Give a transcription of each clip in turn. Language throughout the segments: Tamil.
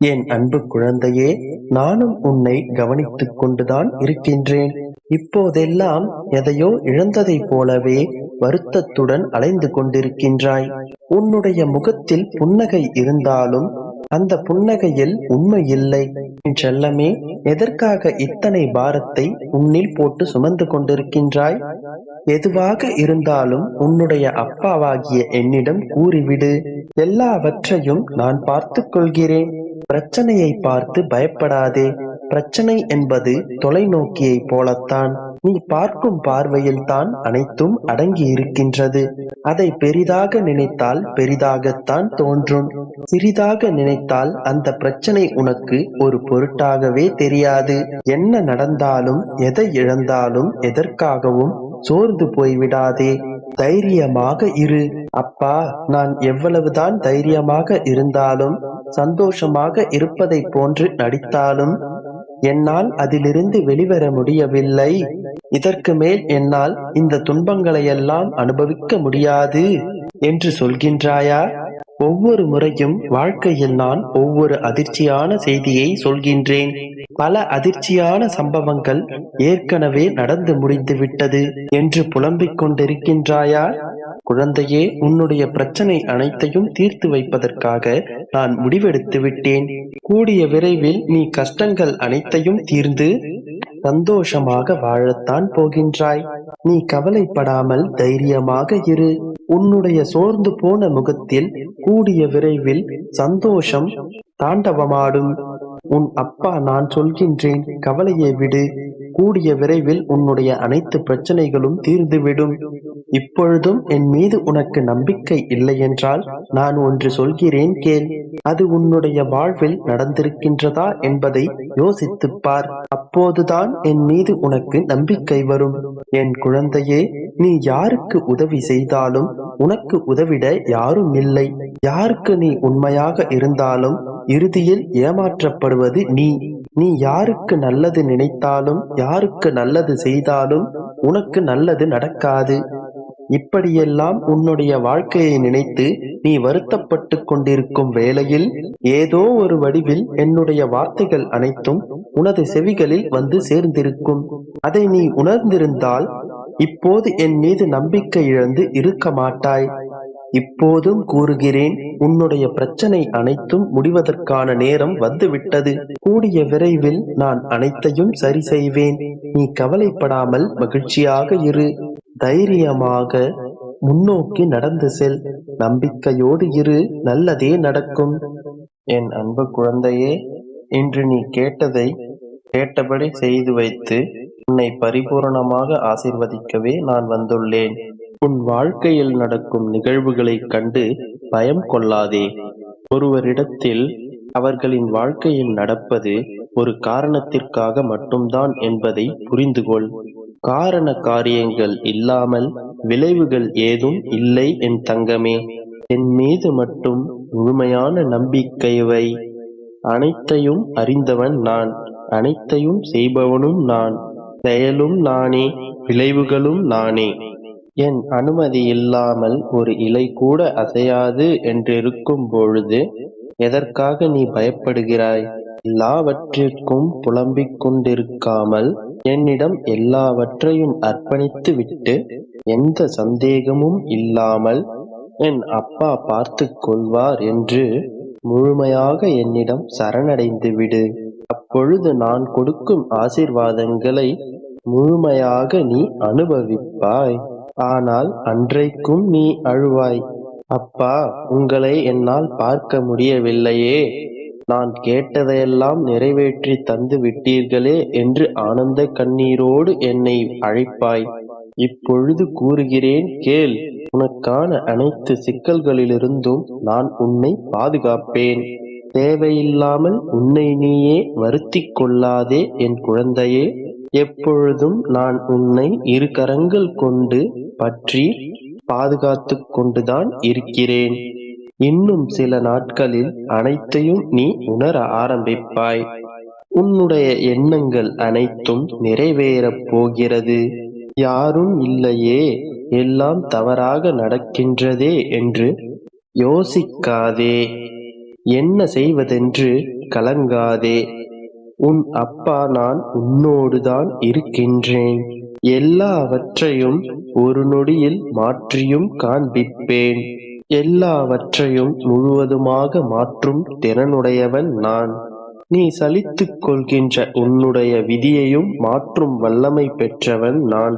என் அன்பு குழந்தையே, நானும் உன்னை கவனித்துக் கொண்டுதான் இருக்கின்றேன். இப்போதெல்லாம் எதையோ இழந்ததைப் போலவே வருத்தத்துடன் அலைந்து கொண்டிருக்கின்றாய். உன்னுடைய முகத்தில் புன்னகை இருந்தாலும் அந்த புன்னகையில் உண்மை இல்லை. என் செல்லமே, எதற்காக இத்தனை பாரத்தை உன்னில் போட்டு சுமந்து கொண்டிருக்கின்றாய்? எதுவாக இருந்தாலும் உன்னுடைய அப்பாவாகிய என்னிடம் கூறிவிடு. எல்லாவற்றையும் நான் பார்த்துக் கொள்கிறேன். பிரச்சனையை பார்த்து பயப்படாதே. பிரச்சனை என்பது தொலைநோக்கியைப் போலத்தான். நீ பார்க்கும் பார்வையில்தான் அனைத்தும் அடங்கி இருக்கின்றது. அதை பெரிதாக நினைத்தால் பெரிதாகத்தான் தோன்றும். சிறிதாக நினைத்தால் அந்த பிரச்சனை உனக்கு ஒரு பொருட்டாகவே தெரியாது. என்ன நடந்தாலும், எதை இழந்தாலும், எதற்காகவும் சோர்ந்து போய்விடாதே. தைரியமாக இரு. அப்பா, நான் எவ்வளவுதான் தைரியமாக இருந்தாலும், சந்தோஷமாக இருப்பதைப் போன்று நடித்தாலும் என்னால் அதிலிருந்து வெளிவர முடியவில்லை. இதற்கு மேல் என்னால் இந்த துன்பங்களையெல்லாம் அனுபவிக்க முடியாது என்று சொல்கின்றாயா? ஒவ்வொரு முறையும் வாழ்க்கையில் நான் ஒவ்வொரு அதிர்ச்சியான செய்தியை சொல்கின்றேன். பல அதிர்ச்சியான சம்பவங்கள் ஏற்கனவே நடந்து முடிந்துவிட்டது என்று புலம்பிக் கொண்டிருக்கின்றாயா? குழந்தையே, உன்னுடைய பிரச்சனை அனைத்தையும் தீர்த்து வைப்பதற்காக நான் முடிவெடுத்து விட்டேன். கூடிய விரைவில் நீ கஷ்டங்கள் அனைத்தையும் தீர்ந்து சந்தோஷமாக வாழத்தான் போகின்றாய். நீ கவலைப்படாமல் தைரியமாக இரு. உன்னுடைய சோர்ந்து போன முகத்தில் கூடிய விரைவில் சந்தோஷம் தாண்டவமாடும். உன் அப்பா நான் சொல்கின்றேன், கவலையை விடு. கூடிய விரைவில் உன்னுடைய அனைத்து பிரச்சனைகளும் தீர்ந்துவிடும். இப்பொழுதும் என் மீது உனக்கு நம்பிக்கை இல்லை என்றால் நான் ஒன்று சொல்கிறேன், கேள். அது உன்னுடைய வாழ்வில் நடந்திருக்கின்றதா என்பதை யோசித்துப் பார். அப்போதுதான் என் மீது உனக்கு நம்பிக்கை வரும். என் குழந்தையே, நீ யாருக்கு உதவி செய்தாலும் உனக்கு உதவிட யாரும் இல்லை. யாருக்கு நீ உண்மையாக இருந்தாலும் இறுதியில் ஏமாற்றப்படுவது நீ. நீ யாருக்கு நல்லது நினைத்தாலும், யாருக்கு நல்லது செய்தாலும் உனக்கு நல்லது நடக்காது. இப்படியெல்லாம் உன்னுடைய வாழ்க்கையை நினைத்து நீ வருத்தப்பட்டு கொண்டிருக்கும் வேளையில் ஏதோ ஒரு வடிவில் என்னுடைய வார்த்தைகள் அனைத்தும் உனது செவிகளில் வந்து சேர்ந்திருக்கும். அதை நீ உணர்ந்திருந்தால் இப்போது என் மீது நம்பிக்கை இழந்து இருக்க மாட்டாய். இப்போதும் கூறுகிறேன், உன்னுடைய பிரச்சனை அனைத்தும் முடிவதற்கான நேரம் வந்துவிட்டது. கூடிய விரைவில் நான் அனைத்தையும் சரி செய்வேன். நீ கவலைப்படாமல் மகிழ்ச்சியாக இரு. தைரியமாக முன்னோக்கி நடந்து செல். நம்பிக்கையோடு இரு. நல்லதே நடக்கும். என் அன்பு குழந்தையே, இன்று நீ கேட்டதை கேட்டபடி செய்து வைத்து உன்னை பரிபூரணமாக ஆசீர்வதிக்கவே நான் வந்துள்ளேன். உன் வாழ்க்கையில் நடக்கும் நிகழ்வுகளைக் கண்டு பயம் கொள்ளாதே. ஒருவரிடத்தில் அவர்களின் வாழ்க்கையில் நடப்பது ஒரு காரணத்திற்காக மட்டும்தான் என்பதை புரிந்துகொள். காரண காரியங்கள் இல்லாமல் விளைவுகள் ஏதும் இல்லை என் தங்கமே. என் மீது மட்டும் முழுமையான நம்பிக்கை வை. அனைத்தையும் அறிந்தவன் நான். அனைத்தையும் செய்பவனும் நான். செயலும் நானே, விளைவுகளும் நானே. என் அனுமதி இல்லாமல் ஒரு இலை கூட அசையாது என்றிருக்கும் பொழுது எதற்காக நீ பயப்படுகிறாய்? எல்லாவற்றிற்கும் புலம்பிக் கொண்டிருக்காமல் என்னிடம் எல்லாவற்றையும் அர்ப்பணித்து விட்டு எந்த சந்தேகமும் இல்லாமல் என் அப்பா பார்த்து கொள்வார் என்று முழுமையாக என்னிடம் சரணடைந்து விடு. அப்பொழுது நான் கொடுக்கும் ஆசீர்வாதங்களை முழுமையாக நீ அனுபவிப்பாய். ஆனால் அன்றைக்கும் நீ அழுவாய், அப்பா, உங்களை என்னால் பார்க்க முடியவில்லையே, நான் கேட்டதையெல்லாம் நிறைவேற்றி தந்து விட்டீர்களே என்று ஆனந்த கண்ணீரோடு என்னை அழைப்பாய். இப்பொழுது கூறுகிறேன், கேள். உனக்கான அனைத்து சிக்கல்களிலிருந்தும் நான் உன்னை பாதுகாப்பேன். தேவையில்லாமல் உன்னை நீயே வருத்திக் கொள்ளாதே என் குழந்தையே. எப்பொழுதும் நான் உன்னை இரு கரங்கள் கொண்டு பற்றி பாதுகாத்து கொண்டுதான் இருக்கிறேன். இன்னும் சில நாட்களில் அனைத்தையும் நீ உணர ஆரம்பிப்பாய். உன்னுடைய எண்ணங்கள் அனைத்தும் நிறைவேறப் போகிறது. யாரும் இல்லையே, எல்லாம் தவறாக நடக்கின்றதே என்று யோசிக்காதே. என்ன செய்வதென்று கலங்காதே. உன் அப்பா நான் உன்னோடுதான் இருக்கின்றேன். எல்லாவற்றையும் ஒரு நொடியில் மாற்றியும் காண்பிப்பேன். எல்லாவற்றையும் முழுவதுமாக மாற்றும் திறனுடையவன் நான். நீ சலித்துக் கொள்கின்ற உன்னுடைய விதியையும் மாற்றும் வல்லமை பெற்றவன் நான்.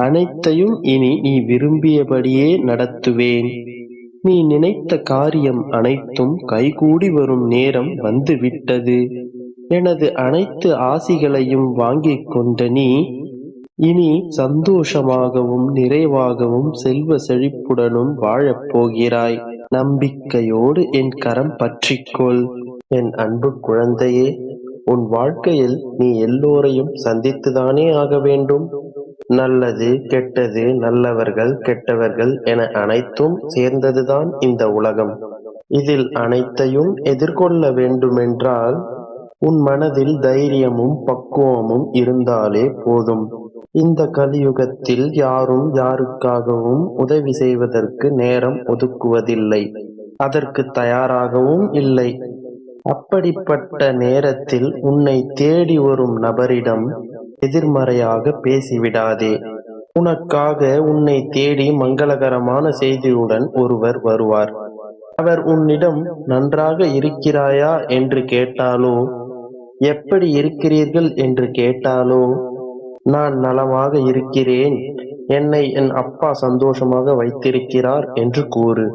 அனைத்தையும் இனி நீ விரும்பியபடியே நடத்துவேன். நீ நினைத்த காரியம் அனைத்தும் கைகூடி வரும் நேரம் வந்துவிட்டது. எனது அனைத்து ஆசிகளையும் வாங்கிக் கொண்ட நீ இனி சந்தோஷமாகவும் நிறைவாகவும் செல்வ செழிப்புடனும் வாழப் போகிறாய். நம்பிக்கையோடு என் கரம் பற்றிக்கொள். என் அன்பு குழந்தையே, உன் வாழ்க்கையில் நீ எல்லோரையும் சந்தித்துதானே ஆக வேண்டும். நல்லது கெட்டது, நல்லவர்கள் கெட்டவர்கள் என அனைத்தும் சேர்ந்ததுதான் இந்த உலகம். இதில் அனைத்தையும் எதிர்கொள்ள வேண்டுமென்றால் உன் மனதில் தைரியமும் பக்குவமும் இருந்தாலே போதும். இந்த கலியுகத்தில் யாரும் யாருக்காகவும் உதவி செய்வதற்கு நேரம் ஒதுக்குவதில்லை, அதற்கு தயாராகவும் இல்லை. அப்படிப்பட்ட நேரத்தில் உன்னை தேடி வரும் நபரிடம் எதிர்மறையாக பேசிவிடாதே. உனக்காக உன்னை தேடி மங்களகரமான செய்தியுடன் ஒருவர் வருவார். அவர் உன்னிடம் நன்றாக இருக்கிறாயா என்று கேட்டாலோ, எப்படி இருக்கிறீர்கள் என்று கேட்டாலோ, நான் நலமாக இருக்கிறேன், என்னை என் அப்பா சந்தோஷமாக வைத்திருக்கிறார் என்று கூறு.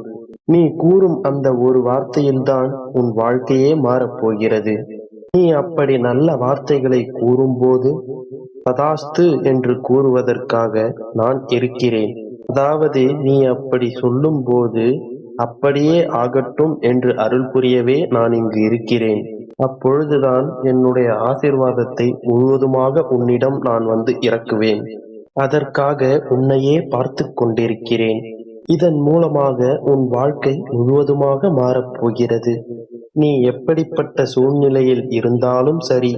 நீ கூறும் அந்த ஒரு வார்த்தையில்தான் உன் வாழ்க்கையே மாறப்போகிறது. நீ அப்படி நல்ல வார்த்தைகளை கூறும்போது ததாஸ்து என்று கூறுவதற்காக நான் இருக்கிறேன். அதாவது நீ அப்படி சொல்லும்போது அப்படியே ஆகட்டும் என்று அருள் புரியவே நான் இங்கு இருக்கிறேன். அப்பொழுதுதான் என்னுடைய ஆசீர்வாதத்தை முழுவதுமாக உன்னிடம் நான் வந்து இறக்குவேன். அதற்காக உன்னையே பார்த்து கொண்டிருக்கிறேன். இதன் மூலமாக உன் வாழ்க்கை முழுவதுமாக மாறப்போகிறது. நீ எப்படிப்பட்ட சூழ்நிலையில் இருந்தாலும் சரி,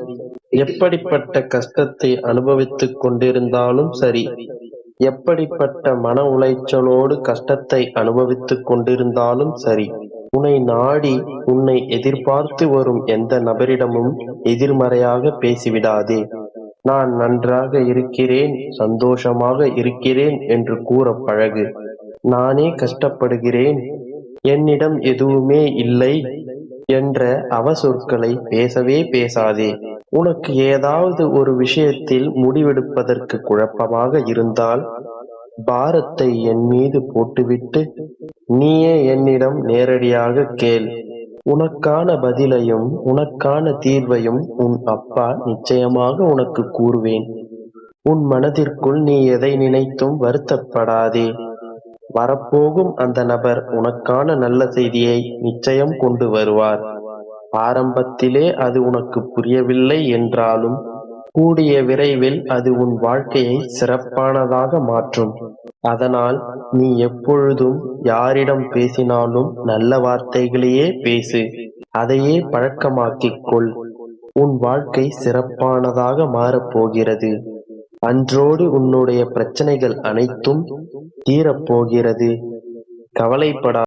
எப்படிப்பட்ட கஷ்டத்தை அனுபவித்துக் கொண்டிருந்தாலும் சரி, எப்படிப்பட்ட மன உளைச்சலோடு கஷ்டத்தை அனுபவித்துக் கொண்டிருந்தாலும் சரி, உன்னை நாடி உன்னை எதிர்பார்த்து வரும் எந்த நபரிடமும் எதிர்மறையாக பேசிவிடாதே. நான் நன்றாக இருக்கிறேன், சந்தோஷமாக இருக்கிறேன் என்று கூற பழகு. நானே கஷ்டப்படுகிறேன், என்னிடம் எதுவுமே இல்லை என்ற அவசொற்களை பேசவே பேசாதே. உனக்கு ஏதாவது ஒரு விஷயத்தில் முடிவெடுப்பதற்கு குழப்பமாக இருந்தால் பாரத்தை என் மீது போட்டுவிட்டு நீயே என்னிடம் நேரடியாக கேள். உனக்கான பதிலையும் உனக்கான தீர்வையும் உன் அப்பா நிச்சயமாக உனக்கு கூறுவேன். உன் மனதிற்குள் நீ எதை நினைத்தும் வருத்தப்படாதே. வரப்போகும் அந்த நபர் உனக்கான நல்ல செய்தியை நிச்சயம் கொண்டு வருவார். ஆரம்பத்திலே அது உனக்கு புரியவில்லை என்றாலும் கூடிய விரைவில் அது உன் வாழ்க்கையை சிறப்பானதாக மாற்றும். அதனால் நீ எப்பொழுதும் யாரிடம் பேசினாலும் நல்ல வார்த்தைகளையே பேசு. அதையே பழக்கமாக்கிக் கொள். உன் வாழ்க்கை சிறப்பானதாக மாறப்போகிறது. அன்றோடு உன்னுடைய பிரச்சனைகள் அனைத்தும் தீரப்போகிறது. கவலைப்படா.